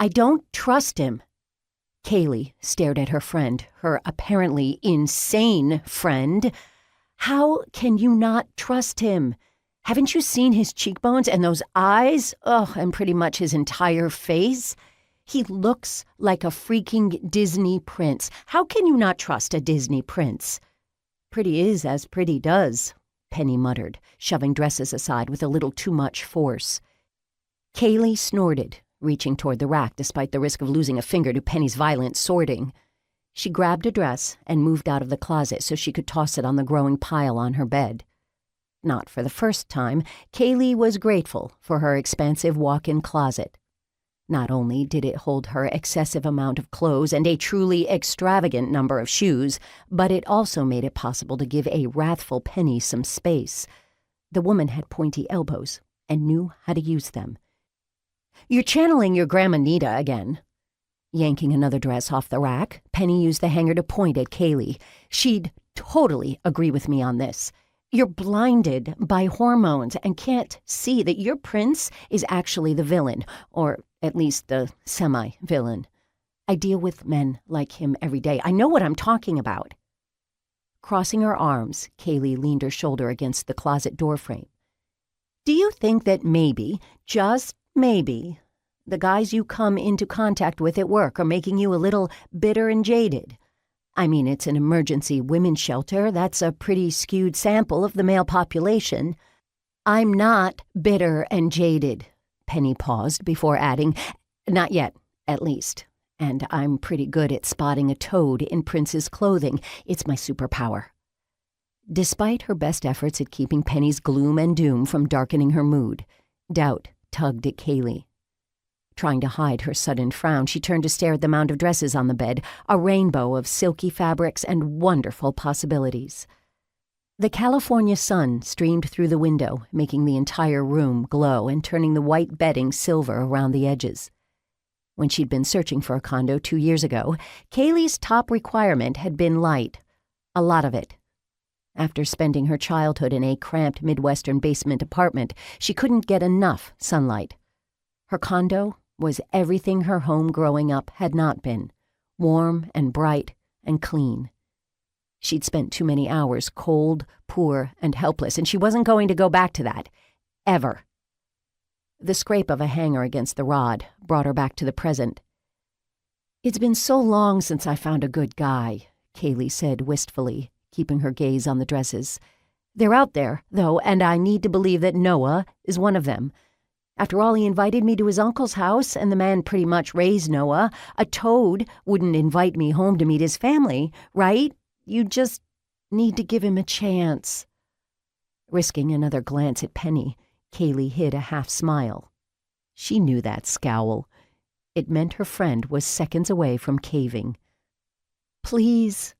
I don't trust him. Kaylee stared at her friend, her apparently insane friend. How can you not trust him? Haven't you seen his cheekbones and those eyes? And pretty much his entire face? He looks like a freaking Disney prince. How can you not trust a Disney prince? Pretty is as pretty does, Penny muttered, shoving dresses aside with a little too much force. Kaylee snorted, reaching toward the rack despite the risk of losing a finger to Penny's violent sorting. She grabbed a dress and moved out of the closet so she could toss it on the growing pile on her bed. Not for the first time, Kaylee was grateful for her expansive walk-in closet. Not only did it hold her excessive amount of clothes and a truly extravagant number of shoes, but it also made it possible to give a wrathful Penny some space. The woman had pointy elbows and knew how to use them. "You're channeling your Grandma Nita again." Yanking another dress off the rack, Penny used the hanger to point at Kaylee. "She'd totally agree with me on this. You're blinded by hormones and can't see that your prince is actually the villain, or at least the semi-villain. I deal with men like him every day. I know what I'm talking about." Crossing her arms, Kaylee leaned her shoulder against the closet doorframe. "Do you think that maybe, just maybe, the guys you come into contact with at work are making you a little bitter and jaded? I mean, it's an emergency women's shelter. That's a pretty skewed sample of the male population." "I'm not bitter and jaded," Penny paused before adding, "Not yet, at least. And I'm pretty good at spotting a toad in Prince's clothing. It's my superpower." Despite her best efforts at keeping Penny's gloom and doom from darkening her mood, doubt tugged at Kaylee. Trying to hide her sudden frown, she turned to stare at the mound of dresses on the bed, a rainbow of silky fabrics and wonderful possibilities. The California sun streamed through the window, making the entire room glow and turning the white bedding silver around the edges. When she'd been searching for a condo 2 years ago, Kaylee's top requirement had been light. A lot of it. After spending her childhood in a cramped Midwestern basement apartment, she couldn't get enough sunlight. Her condo was everything her home growing up had not been, warm and bright and clean. She'd spent too many hours cold, poor, and helpless, and she wasn't going to go back to that. Ever. The scrape of a hanger against the rod brought her back to the present. "It's been so long since I found a good guy," Kaylee said wistfully, keeping her gaze on the dresses. "They're out there, though, and I need to believe that Noah is one of them. After all, he invited me to his uncle's house, and the man pretty much raised Noah. A toad wouldn't invite me home to meet his family, right? You just need to give him a chance." Risking another glance at Penny, Kaylee hid a half-smile. She knew that scowl. It meant her friend was seconds away from caving. "Please,"